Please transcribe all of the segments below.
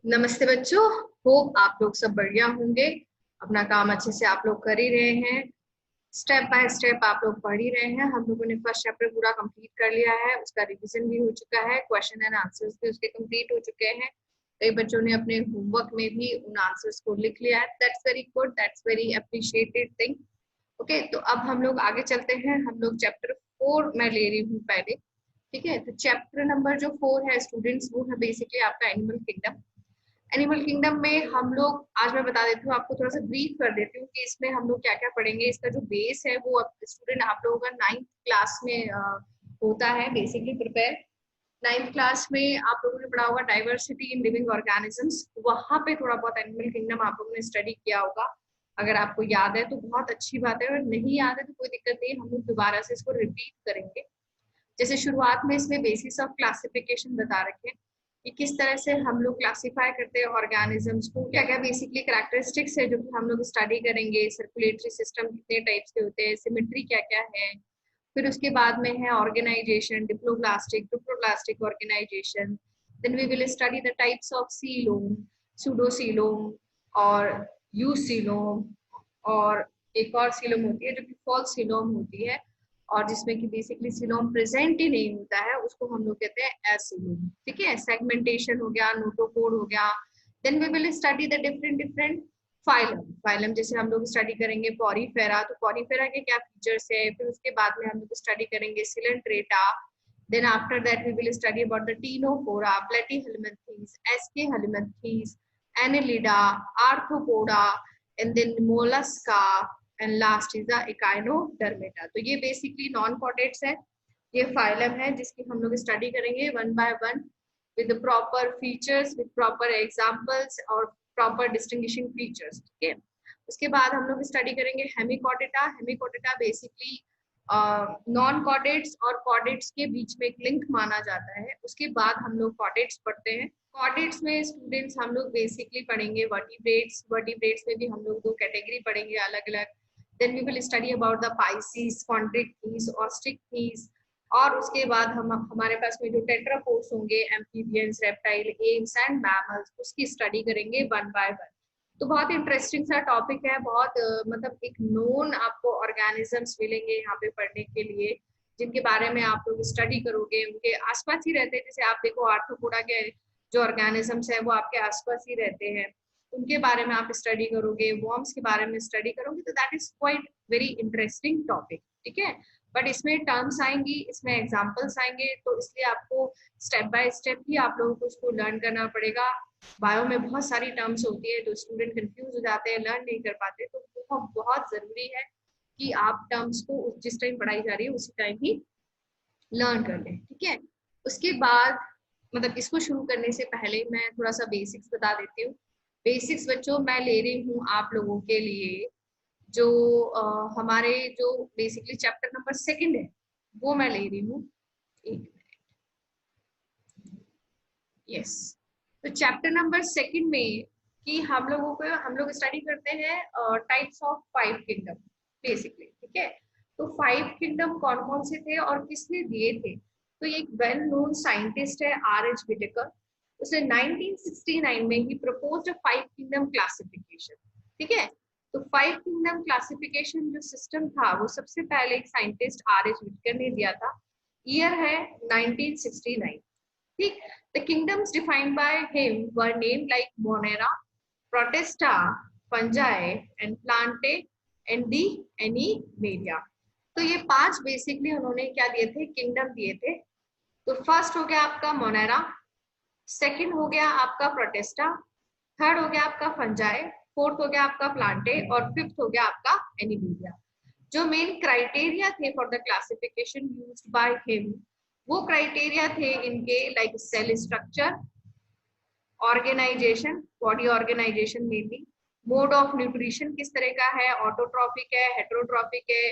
नमस्ते बच्चों। होप आप लोग सब बढ़िया होंगे। अपना काम अच्छे से आप लोग कर ही रहे हैं। स्टेप बाय स्टेप आप लोग पढ़ ही रहे हैं। हम लोगों ने फर्स्ट चैप्टर पूरा कंप्लीट कर लिया है, उसका रिवीजन भी हो चुका है, क्वेश्चन एंड आंसर्स भी उसके कंप्लीट हो चुके हैं। कई बच्चों ने अपने होमवर्क में भी उन आंसर्स को लिख लिया है। That's very good, that's very appreciated thing. Okay, तो अब हम लोग आगे चलते हैं। हम लोग चैप्टर 4 मैं ले रही हूँ पहले। ठीक है, तो चैप्टर नंबर जो 4 है स्टूडेंट्स, वो है बेसिकली आपका एनिमल किंगडम। एनिमल किंगडम में हम लोग, आज मैं बता देती हूँ आपको, थोड़ा सा ब्रीफ कर देती हूँ कि इसमें हम लोग क्या क्या पढ़ेंगे। इसका जो बेस है वो स्टूडेंट आप लोगों का 9th क्लास में होता है बेसिकली प्रिपेयर। 9th क्लास में आप लोगों ने पढ़ा होगा डाइवर्सिटी इन लिविंग ऑर्गेनिजम्स। वहां पे थोड़ा बहुत एनिमल किंगडम आप लोगों ने स्टडी किया होगा। अगर आपको याद है तो बहुत अच्छी बात है, अगर नहीं याद है तो कोई दिक्कत नहीं, हम लोग दोबारा से इसको रिपीट करेंगे। जैसे शुरुआत में इसमें बेसिस ऑफ क्लासिफिकेशन बता रखे कि किस तरह से हम लोग क्लासिफाई करते हैं ऑर्गेनिजम्स को, क्या क्या बेसिकली कैरेक्टरिस्टिक्स है जो कि हम लोग स्टडी करेंगे। सर्कुलेटरी सिस्टम कितने टाइप्स के होते हैं, सिमेट्री क्या क्या है। फिर उसके बाद में है organisation, diploblastic triploblastic organisation. Then we will study the types of coelom, pseudocoelom और यूसीलोम। और एक और सीलोम होती है जो कि फॉल्स सीलोम होती है, और जिसमें कि बेसिकली सीलोम प्रेजेंट ही नहीं होता है, उसको हम लोग कहते हैं एसीलोम। ठीक है, सेगमेंटेशन हो गया, नोटोकोड हो गया। Then we will study the different different phylum. Phylum जैसे हम लोग स्टडी करेंगे पॉरीफेरा, तो पॉरीफेरा के क्या फीचर्स है। फिर उसके बाद में हम लोग स्टडी करेंगे coelenterata. Then after that we will study about the ctenophora, platyhelminthes, aschelminthes, annelida, arthropoda, and then mollusca, and last is the echinodermata. तो ये बेसिकली नॉन कॉर्डेट्स है, ये फाइलम है जिसकी हम लोग स्टडी करेंगे one by one with the proper features, with proper examples और proper distinguishing features। ठीक है, उसके बाद हम लोग स्टडी करेंगे हेमिकोटेटा। हेमिकोटेटा बेसिकली नॉन कॉर्डेट्स और कॉर्डेट्स के बीच में एक लिंक माना जाता है। उसके बाद हम लोग कॉर्डेट्स पढ़ते हैं। कॉर्डेट्स में स्टूडेंट्स हम लोग बेसिकली पढ़ेंगे वर्टिब्रेट्स। वर्टिब्रेट्स में भी हम लोग दो कैटेगरी पढ़ेंगे अलग अलग। Then we will study about the pisces, chondrichthyes, osteichthyes. और उसके बाद हम हमारे पास में जो टेट्रापोड्स होंगे, amphibians, reptile, AIIMS and mammals, उसकी स्टडी करेंगे वन बाय वन। तो बहुत इंटरेस्टिंग सा टॉपिक है, बहुत मतलब एक नोन आपको ऑर्गेनिजम्स मिलेंगे यहाँ पे पढ़ने के लिए, जिनके बारे में आप लोग स्टडी करोगे। उनके आसपास ही रहते हैं, जैसे आप देखो आर्थ्रोपोडा के जो ऑर्गेनिजम्स है वो आपके आसपास ही रहते हैं, उनके बारे में आप स्टडी करोगे। वॉर्म्स के बारे में स्टडी करोगे, तो that is quite very interesting topic. ठीक है, बट इसमें टर्म्स आएंगी, इसमें एग्जाम्पल्स आएंगे, तो इसलिए आपको स्टेप बाय स्टेप ही आप लोगों को उसको लर्न करना पड़ेगा। बायो में बहुत सारी टर्म्स होती है तो स्टूडेंट कंफ्यूज हो जाते हैं, लर्न नहीं कर पाते, तो बहुत बहुत जरूरी है कि आप टर्म्स को जिस टाइम पढ़ाई जा रही है उसी टाइम ही लर्न कर लें। ठीक है, उसके बाद मतलब इसको शुरू करने से पहले मैं थोड़ा सा बेसिक्स बता देती हूँ। बेसिक्स बच्चों मैं ले रही हूँ आप लोगों के लिए जो हमारे जो बेसिकली चैप्टर नंबर 2 है वो मैं ले रही हूँ। एक मिनट, यस। तो चैप्टर नंबर 2 में कि हम लोग स्टडी करते हैं टाइप्स ऑफ 5 किंगडम बेसिकली। ठीक है, तो 5 किंगडम कौन कौन से थे और किसने दिए थे। तो एक वेल नोन साइंटिस्ट है R.H. विटेकर, उसने 1969 में ही प्रपोज्ड 5 किंगडम क्लासिफिकेशन। ठीक है, तो 5 किंगडम क्लासिफिकेशन जो सिस्टम था वो सबसे पहले एक साइंटिस्ट R.H. विटेकर ने दिया था। ईयर है 1969। ठीक, the kingdoms defined by him were named like Monera, Protesta, Fungi and Plantae and the Animalia। तो ये 5 बेसिकली उन्होंने क्या दिए थे, किंगडम दिए थे। तो फर्स्ट हो गया आपका मोनेरा, सेकंड हो गया आपका प्रोटेस्टा, थर्ड हो गया आपका फंजाई, फोर्थ हो गया आपका प्लांटे और फिफ्थ हो गया आपका एनिमीलिया। जो मेन क्राइटेरिया थे for the classification used by him, वो क्राइटेरिया थे इनके like cell structure, organization, body organization mainly, mode of nutrition किस तरह का है, ऑटोट्रॉफिक है, हेटेरोट्रॉफिक है,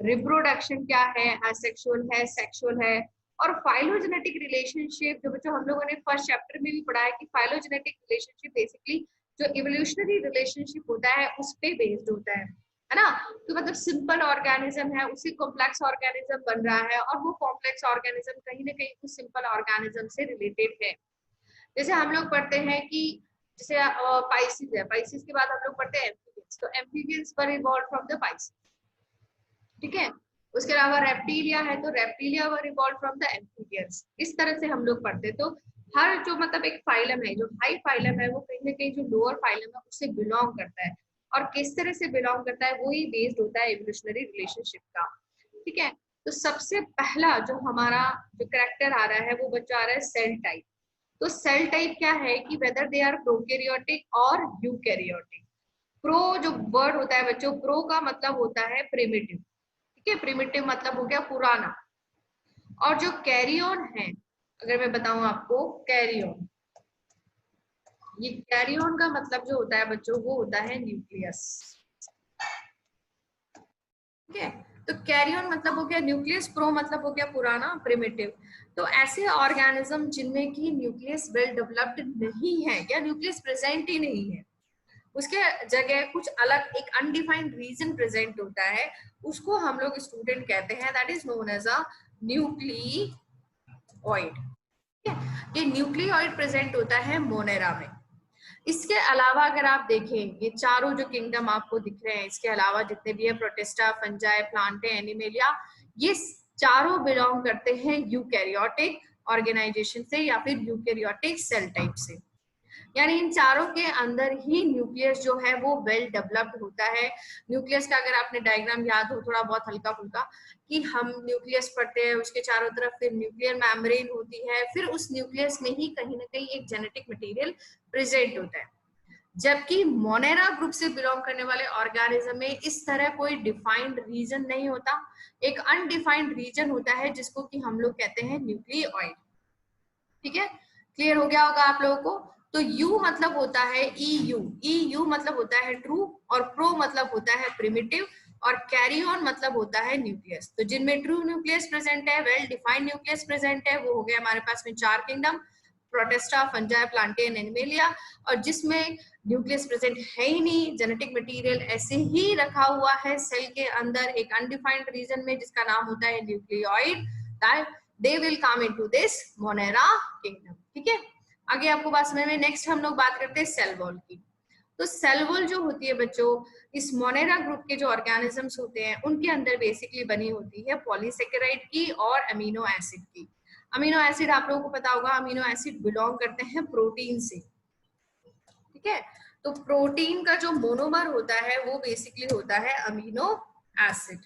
रिप्रोडक्शन क्या है, एसेक्सुअल है, सेक्सुअल है, और फाइलोजेनेटिक रिलेशनशिप। जो बच्चों हम लोगों ने फर्स्ट चैप्टर में भी पढ़ा है कि फाइलोजेनेटिक रिलेशनशिप बेसिकली जो इवोल्यूशनरी रिलेशनशिप होता है उस पे बेस्ड होता है ना। तो मतलब सिंपल ऑर्गेनिज्म है उसी कॉम्प्लेक्स ऑर्गेनिज्म बन रहा है, और वो कॉम्प्लेक्स ऑर्गेनिज्म कहीं ना कहीं उस सिंपल ऑर्गेनिज्म से रिलेटेड है। जैसे हम लोग पढ़ते हैं कि जैसे पाइसिस है, पाइसिस के बाद हम लोग पढ़ते हैं एम्फीबियंस, तो amphibians were evolve from the Pisces, ठीक है। उसके अलावा रेप्टिलिया है, तो reptilia were evolve from the amphibians. इस तरह से हम लोग पढ़ते हैं। तो हर जो मतलब एक फाइलम है, जो हाई फाइलम है, वो कहीं ना कहीं जो लोअर फाइलम है उससे बिलोंग करता है, और किस तरह से बिलोंग करता है वो ही बेस्ड होता है एवोल्यूशनरी रिलेशनशिप का, ठीक है। तो सबसे पहला जो हमारा जो करेक्टर आ रहा है वो बच्चा आ रहा है सेल टाइप। तो सेल टाइप क्या है कि वेदर दे आर प्रोकैरियोटिक और यूकैरियोटिक। प्रो जो वर्ड होता है बच्चों, प्रो का मतलब होता है प्रिमिटिव, ठीक है, प्रिमिटिव मतलब हो गया पुराना। और जो कैरियन है, अगर मैं बताऊं आपको कैरियन, ये कैरियन का मतलब जो होता है बच्चों वो होता है न्यूक्लियस, ठीक है। तो कैरियन मतलब हो गया न्यूक्लियस, प्रो मतलब हो गया पुराना, प्रिमिटिव। तो ऐसे ऑर्गेनिज्म जिनमें की न्यूक्लियस वेल डेवलप्ड नहीं है या न्यूक्लियस प्रेजेंट ही नहीं है, उसके जगह कुछ अलग एक अनडिफाइंड रीजन प्रेजेंट होता है, उसको हम लोग स्टूडेंट कहते हैं, that is known as a nucleoid. ये न्यूक्लियोइड प्रेजेंट होता है मोनेरा में। इसके अलावा अगर आप देखें, ये चारों जो किंगडम आपको दिख रहे हैं, इसके अलावा जितने भी है प्रोटिस्टा, फंजाई, प्लांटे, एनिमेलिया, ये चारों बिलोंग करते हैं यूकैरियोटिक ऑर्गेनाइजेशन से या फिर यूकैरियोटिक सेल टाइप से। यानी इन चारों के अंदर ही न्यूक्लियस जो है वो वेल डेवलप्ड होता है। न्यूक्लियस का अगर आपने डायग्राम याद हो थोड़ा बहुत हल्का फुल्का, कि हम न्यूक्लियस पढ़ते हैं, उसके चारों तरफ फिर न्यूक्लियर मेम्ब्रेन होती है, फिर उस न्यूक्लियस में ही कहीं ना कहीं एक जेनेटिक मटेरियल प्रेजेंट होता है। जबकि मोनेरा ग्रुप से बिलोंग करने वाले ऑर्गेनिज्म में इस तरह कोई डिफाइंड रीजन नहीं होता, एक अनडिफाइंड रीजन होता है जिसको कि हम लोग कहते हैं न्यूक्लियोइड, ठीक है। क्लियर हो गया होगा आप लोगों को। तो यू मतलब होता है ईयू, ईयू मतलब होता है ट्रू, और प्रो मतलब होता है प्रिमिटिव, और कैरी ऑन मतलब होता है न्यूक्लियस। तो जिनमें ट्रू न्यूक्लियस प्रेजेंट है, वेल डिफाइंड न्यूक्लियस प्रेजेंट है, वो हो गया हमारे पास में चार kingdom, Protista, fungi, plantain, animalia. और जिसमें न्यूक्लियस प्रेजेंट है ही नहीं, जेनेटिक मटेरियल ऐसे ही रखा हुआ है सेल के अंदर एक अनडिफाइंड रीजन में जिसका नाम होता है nucleoid, they will come into this monera kingdom, ठीक है। आगे आपको बात समझ में। नेक्स्ट हम लोग बात करते हैं सेल वॉल की। तो सेल वॉल जो होती है बच्चों, इस मोनेरा ग्रुप के जो ऑर्गेनिजम्स होते हैं उनके अंदर बेसिकली बनी होती है पॉलीसेकेराइड की और अमीनो एसिड की। अमीनो एसिड आप लोगों को पता होगा, अमीनो एसिड बिलोंग करते हैं प्रोटीन से, ठीक है। तो प्रोटीन का जो मोनोमर होता है वो बेसिकली होता है अमीनो एसिड,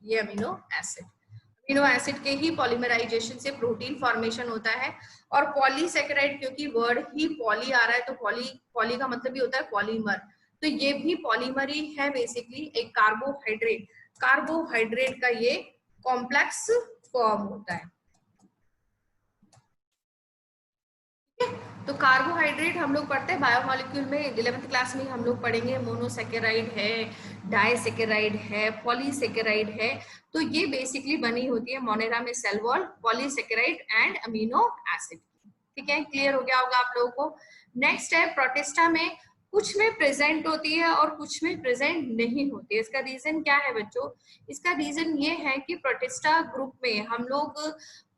ये अमीनो एसिड, अमीनो एसिड के ही पॉलीमराइजेशन से प्रोटीन फॉर्मेशन होता है। और पॉलीसेकेराइड, क्योंकि वर्ड ही पॉली आ रहा है, तो पॉली पॉली का मतलब भी होता है पॉलीमर, तो ये भी पॉलीमर ही है बेसिकली, एक कार्बोहाइड्रेट, कार्बोहाइड्रेट का ये कॉम्प्लेक्स फॉर्म होता है। तो कार्बोहाइड्रेट हम लोग पढ़ते हैं बायोमोलिक्यूल में, 11th क्लास में हम लोग पढ़ेंगे, मोनोसेकेराइड है, डाइसेकेराइड है, पॉलीसेकेराइड है। तो ये बेसिकली बनी होती है मोनेरा में cell wall, polysaccharide and amino acid, ठीक है। क्लियर हो गया होगा आप लोगों को। नेक्स्ट है प्रोटिस्टा में, कुछ में प्रेजेंट होती है और कुछ में प्रेजेंट नहीं होती है। इसका रीजन क्या है बच्चों? इसका रीजन ये है कि प्रोटिस्टा ग्रुप में हम लोग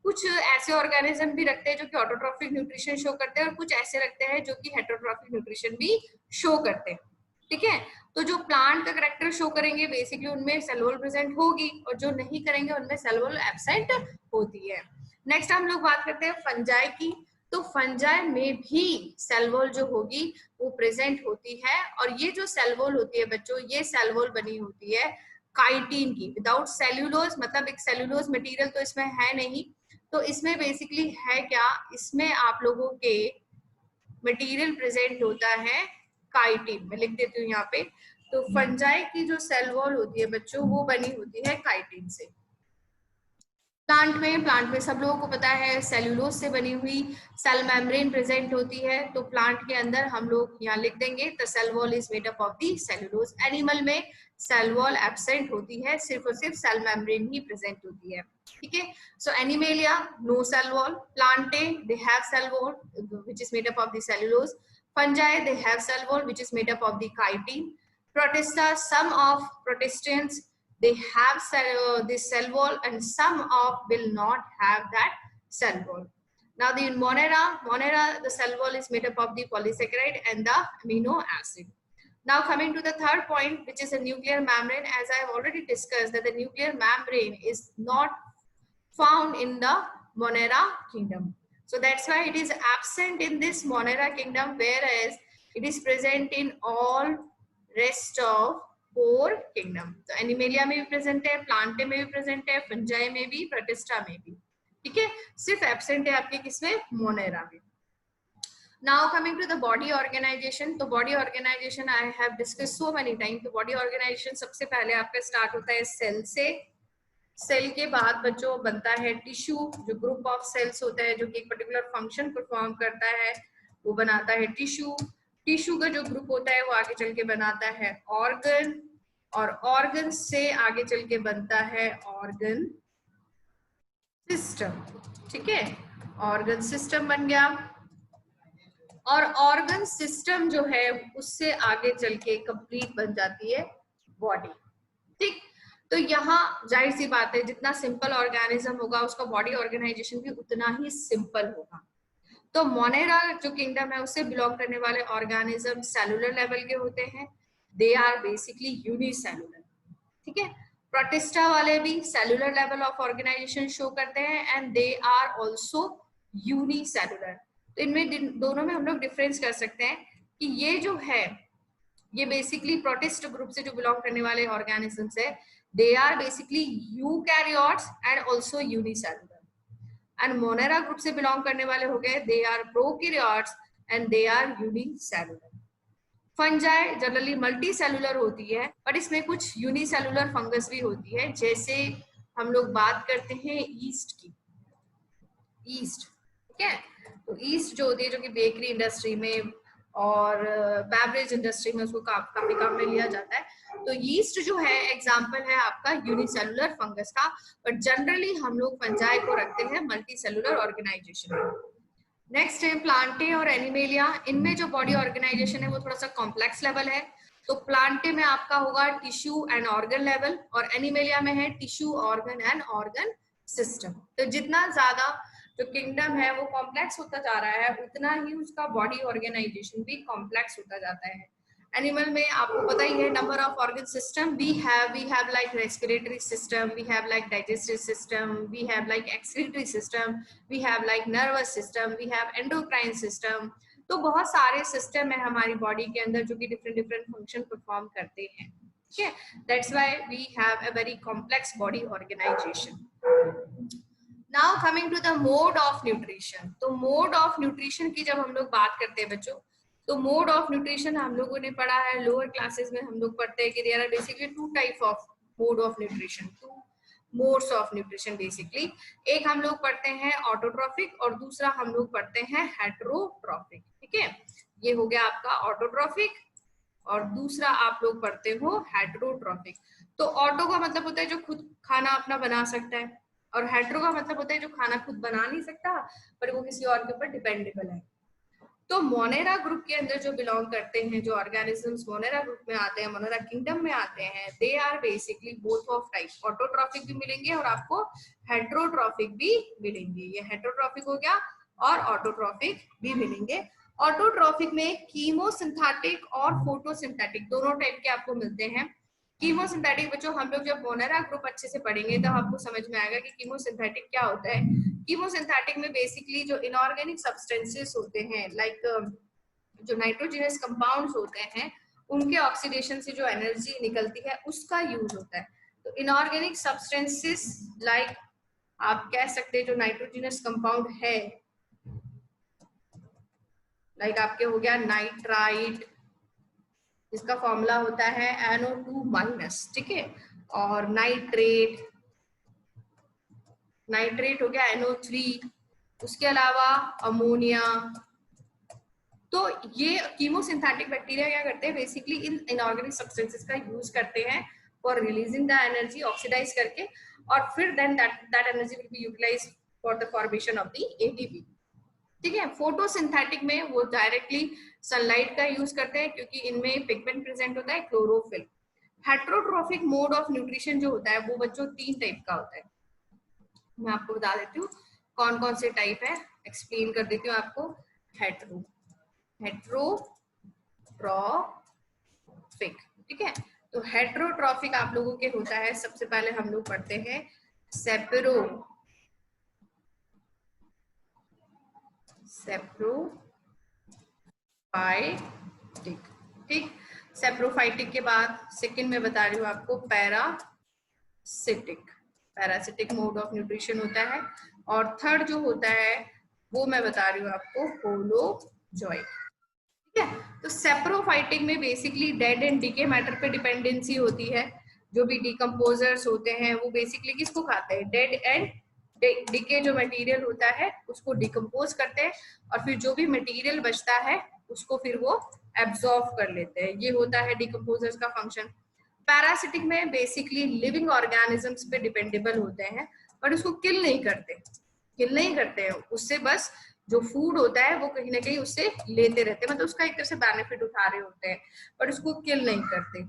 कुछ ऐसे ऑर्गेनिज्म भी रखते हैं जो कि ऑटोट्रॉफिक न्यूट्रिशन शो करते हैं, और कुछ ऐसे रखते हैं जो कि हेटरोट्रॉफिक न्यूट्रिशन भी शो करते हैं, ठीक है। तो जो प्लांट का करेक्टर शो करेंगे बेसिकली उनमें सेल वॉल प्रेजेंट होगी, और जो नहीं करेंगे उनमें सेल वॉल एब्सेंट होती है। नेक्स्ट हम लोग बात करते हैं फंजाई की। तो फंजाई में भी सेल वॉल जो होगी वो प्रेजेंट होती है, और ये जो सेल वॉल होती है बच्चों, ये सेल वॉल बनी होती है काइटिन की, विदाउट सेल्यूलोज, मतलब एक सेल्यूलोज मटेरियल तो इसमें है नहीं। तो इसमें बेसिकली है क्या, इसमें आप लोगों के मटेरियल प्रेजेंट होता है काइटिन, मैं लिख देती हूँ यहाँ पे। तो फंजाई की जो सेल वॉल होती है बच्चों वो बनी होती है काइटिन से। प्लांट में सब लोगों को पता है सेल्यूलोज से बनी हुई सेल मेम्ब्रेन प्रेजेंट होती है। तो प्लांट के अंदर हम लोग यहाँ लिख देंगे the cell wall is made up of the cellulose. Animal में सेल वॉल एब्सेंट होती है, सिर्फ और सिर्फ सेल मेम्ब्रेन ही प्रेजेंट होती है, ठीक है। So animalia no cell wall, plantae they have cell wall which is made up of the cellulose, fungi they have cell wall which is made up of the chitin, protista some of protistans they have this cell wall, and some of will not have that cell wall. Now the Monera, the cell wall is made up of the polysaccharide and the amino acid. Now coming to the third point, which is a nuclear membrane. As I have already discussed that the nuclear membrane is not found in the Monera kingdom. So that's why it is absent in this Monera kingdom, whereas it is present in all rest of 4 kingdom. तो animalia में भी present है, Plantae में भी present है, fungi में भी, protista में भी. ठीक है, सिर्फ एब्सेंट है आपके किसमें, मोनेरा में. Now coming to the body organization, तो body organization I have discussed so many times. तो body organization सबसे पहले आपका स्टार्ट होता है सेल से. सेल के बाद बच्चों बनता है टिश्यू, जो ग्रुप ऑफ सेल्स होता है जो कि एक पर्टिकुलर फंक्शन परफॉर्म करता है, वो बनाता है टिश्यू. टिश्यू का जो ग्रुप होता है वो आगे चल के बनाता है ऑर्गन, और ऑर्गन से आगे चल के बनता है ऑर्गन सिस्टम. ठीक है, ऑर्गन सिस्टम बन गया, और ऑर्गन सिस्टम जो है उससे आगे चल के कंप्लीट बन जाती है बॉडी. ठीक, तो यहाँ जाहिर सी बात है जितना सिंपल ऑर्गेनिज्म होगा उसका बॉडी ऑर्गेनाइजेशन भी उतना ही सिंपल होगा. तो मोनेरा जो किंगडम है उससे बिलोंग करने वाले ऑर्गेनिज्म सेलुलर लेवल के होते हैं. They are basically unicellular. ठीक है, प्रोटिस्टा वाले भी cellular level of organization show करते हैं and they are also unicellular. तो इनमें दोनों में हम लोग डिफरेंस कर सकते हैं कि ये जो है ये बेसिकली प्रोटिस्ट ग्रुप से जो बिलोंग करने वाले ऑर्गेनिजम्स है, they are basically eukaryotes and also unicellular. And Monera group से बिलोंग करने वाले हो गए, they are prokaryotes and they are unicellular. Fungi generally multicellular होती है, पर इसमें कुछ यूनिसेलुलर फंगस भी होती है. जैसे हम लोग बात करते हैं ईस्ट की. ईस्ट, ठीक है, तो ईस्ट जो होती है जो कि बेकरी इंडस्ट्री में और बेवरेज इंडस्ट्री में उसको काफी काम में लिया जाता है. तो यीस्ट जो है एग्जांपल है आपका यूनिसेलुलर फंगस का, बट जनरली हम लोग फंजाई को रखते हैं मल्टी सेलुलर ऑर्गेनाइजेशन में. नेक्स्ट है प्लांटे और एनिमेलिया. इनमें जो बॉडी ऑर्गेनाइजेशन है वो थोड़ा सा कॉम्प्लेक्स लेवल है. तो प्लांटे में आपका होगा टिश्यू एंड ऑर्गन लेवल, और एनिमेलिया में है tissue, organ and organ system. तो जितना ज्यादा जो किंगडम है वो कॉम्प्लेक्स होता जा रहा है उतना ही उसका बॉडी ऑर्गेनाइजेशन भी कॉम्प्लेक्स होता जाता है. एनिमल में आपको पता ही है number of organ system we have like respiratory system, we have like digestive system, we have like excretory system, we have like nervous system, we have endocrine system. तो बहुत सारे सिस्टम है हमारी बॉडी के अंदर जो कि डिफरेंट फंक्शन परफॉर्म करते हैं. ठीक है, that's why we have a very complex body organization. Now coming to the mode of nutrition. तो mode of nutrition की जब हम लोग बात करते हैं बच्चों, तो mode of nutrition हम लोगों ने पढ़ा है लोअर क्लासेस में. हम लोग पढ़ते हैं कि there are basically 2 type of mode of nutrition, 2 modes of nutrition basically. एक हम लोग पढ़ते हैं ऑटोट्रॉफिक और दूसरा हम लोग पढ़ते हैं हेटेरोट्रॉफिक. ठीक है, ये हो गया आपका ऑटोट्रॉफिक और दूसरा आप लोग पढ़ते हो हेटेरोट्रॉफिक. तो ऑटो का मतलब होता है जो खुद खाना अपना बना सकता है, और हेटेरो का मतलब होता है जो खाना खुद बना नहीं सकता पर वो किसी और के ऊपर डिपेंडेबल है. तो मोनेरा ग्रुप के अंदर जो बिलोंग करते हैं जो ऑर्गेनिजम्स मोनेरा ग्रुप में आते हैं, मोनेरा किंगडम में आते हैं, they are basically both of type. Autotrophic भी मिलेंगे और आपको हेटेरोट्रॉफिक भी मिलेंगे. ये हेटेरोट्रॉफिक हो गया और ऑटोट्रॉफिक भी मिलेंगे. ऑटोट्रॉफिक में कीमोसिंथेटिक और फोटोसिंथेटिक दोनों टाइप के आपको मिलते हैं. कीमोसिंथेटिक बच्चों हम लोग जब मोनेरा ग्रुप अच्छे से पढ़ेंगे तो आपको समझ में आएगा कि कीमोसिंथेटिक क्या होता है. कीमोसिंथेटिक में बेसिकली जो इनऑर्गेनिक सब्सटेंसेस होते हैं लाइक जो नाइट्रोजनस कंपाउंड्स होते हैं उनके ऑक्सीडेशन से जो एनर्जी निकलती है उसका यूज होता है. तो इनऑर्गेनिक सब्सटेंसेस लाइक आप कह सकते हैं जो नाइट्रोजनस कंपाउंड है लाइक आपके हो गया नाइट्राइट, इसका फॉर्मूला होता है NO2-. ठीक है, और नाइट्रेट हो गया NO3, उसके अलावा अमोनिया. तो ये कीमोसिंथेटिक बैक्टीरिया क्या करते हैं बेसिकली इन इनऑर्गेनिक सब्सटेंसेस का यूज करते हैं for releasing the energy oxidize करके, और फिर then that energy will be utilized for the formation of the ATP. ठीक है, फोटोसिंथेटिक में वो डायरेक्टली सनलाइट का यूज करते हैं क्योंकि इनमें पिगमेंट प्रेजेंट होता है chlorophyll. Heterotrophic mode of nutrition जो होता है वो बच्चों 3 टाइप का होता है. मैं आपको बता देती हूँ कौन कौन से टाइप है. एक्सप्लेन कर देती हूँ आपको। हेट्रोट्रॉफिक, ठीक है। तो हेट्रोट्रॉफिक आप लोगों के होता है, सबसे पहले हम लोग पढ़ते हैं सेप्रोफाइटिक, ठीक। सेप्रोफाइटिक के बाद सेकंड में बता रही हूँ आपको पैरासिटिक मोड ऑफ न्यूट्रिशन होता है। और थर्ड जो होता है वो मैं बता रही हूँ आपको होलोजोइक, ठीक है। तो सेप्रोफाइटिक में basically dead and decay matter पे डिपेंडेंसी होती है। जो भी डिकम्पोजर्स होते हैं वो बेसिकली किसको खाते हैं, डेड एंड डीके जो मटेरियल होता है उसको डिकम्पोज करते हैं, और फिर जो भी मटेरियल बचता है उसको फिर वो एब्जॉर्ब कर लेते हैं। ये होता है डिकम्पोजर्स का फंक्शन। पैरासिटिक में बेसिकली लिविंग ऑर्गेनिजम्स पे डिपेंडेबल होते हैं, बट उसको किल नहीं करते हैं, उससे बस जो फूड होता है वो कहीं ना कहीं उससे लेते रहते हैं, मतलब उसका एक तरह से बेनिफिट उठा रहे होते हैं, बट उसको किल नहीं करते।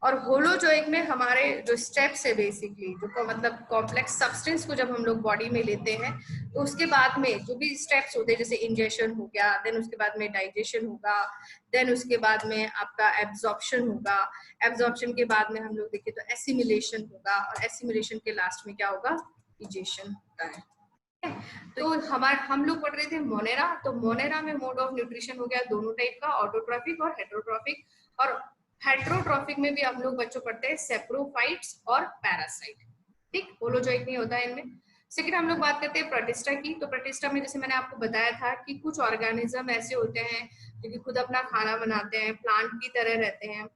और होलोजोइक में हमारे जो स्टेप्स है बेसिकली, जो मतलब कॉम्प्लेक्स सब्सटेंस को जब हम लोग बॉडी में लेते हैं तो उसके बाद में जो भी स्टेप्स होते हैं, जैसे इंजेशन हो गया, देन उसके बाद में डाइजेशन होगा, देन उसके बाद में आपका एब्जॉर्प्शन होगा, एब्जॉर्प्शन के बाद में हम लोग देखें तो एसिमिलेशन होगा, और एसिमिलेशन के लास्ट में क्या होगा, इजेशन होता है। तो हम लोग पढ़ रहे थे मोनेरा, तो मोनेरा में मोड ऑफ न्यूट्रिशन हो गया दोनों टाइप का, ऑटोट्रॉफिक और हेट्रोट्रॉफिक। और हेट्रोट्रॉफिक में भी हम लोग बच्चों पढ़ते हैं सेप्रोफाइट्स और पैरासाइट, ठीक। होलोजोइक नहीं होता है इनमें। सेकंड हम लोग बात करते हैं प्रोटिस्टा की। तो प्रोटिस्टा में जैसे मैंने आपको बताया था कि कुछ ऑर्गेनिज्म ऐसे होते हैं जो कि खुद अपना खाना बनाते हैं, प्लांट की तरह रहते हैं,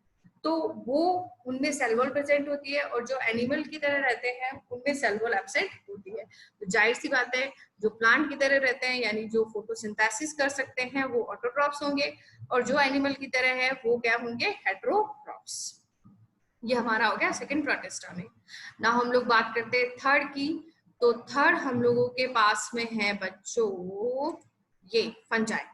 तो वो उनमें सेल वॉल प्रेजेंट होती है, और जो एनिमल की तरह रहते हैं उनमें सेल वॉल एब्सेंट होती है। तो जाहिर सी बात है जो प्लांट की तरह रहते हैं यानी जो फोटोसिंथेसिस कर सकते हैं वो ऑटोट्रॉफ्स होंगे, और जो एनिमल की तरह है वो क्या होंगे, हेट्रोट्रॉफ्स। ये हमारा हो गया सेकंड प्रोटिस्टा में। ना हम लोग बात करते हैं थर्ड की। तो थर्ड हम लोगों के पास में है बच्चों ये फंजाई।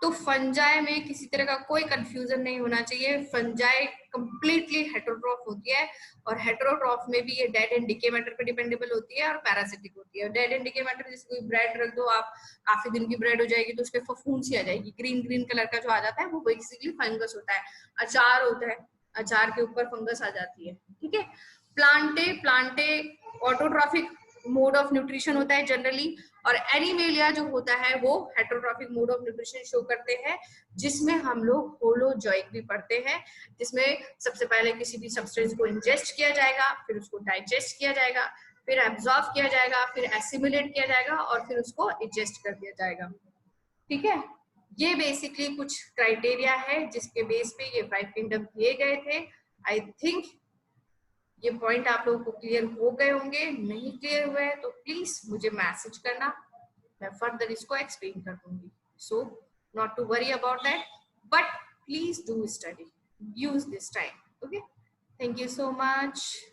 तो फंजाई में किसी तरह का कोई कंफ्यूजन नहीं होना चाहिए, फंजाई कंप्लीटली हेट्रोट्रॉफ होती है, और हेट्रोट्रॉफ में भी ये डेड एंड डिके मैटर पे डिपेंडेबल होती है और पैरासिटिक होती है। डेड एंड डिके मैटर जैसे कोई ब्रेड रख दो आप, काफी दिन की ब्रेड हो जाएगी तो उसपे फफूंद सी आ जाएगी, ग्रीन ग्रीन कलर का जो आ जाता है वो बेसिकली फंगस होता है। अचार होता है, अचार के ऊपर फंगस आ जाती है, ठीक है। Plantae autotrophic mode of nutrition होता है जनरली, और एनिमेलिया जो होता है वो heterotrophic mode of nutrition show करते हैं, जिसमें हम लोग होलोजोइक भी पढ़ते हैं, जिसमें सबसे पहले किसी भी सब्सटेंस को इंजेस्ट किया जाएगा, फिर उसको डाइजेस्ट किया जाएगा, फिर एब्जॉर्ब किया जाएगा, फिर एसिमिलेट किया जाएगा, और फिर उसको इजेस्ट कर दिया जाएगा, ठीक है। ये बेसिकली कुछ क्राइटेरिया है जिसके बेस पे ये 5 किंगडम दिए गए थे। आई थिंक ये पॉइंट आप लोगों को क्लियर हो गए होंगे। नहीं क्लियर हुए तो प्लीज मुझे मैसेज करना, मैं फर्दर इसको एक्सप्लेन कर दूंगी। So not to worry about that, but please do study, use this time, okay. Thank you so much.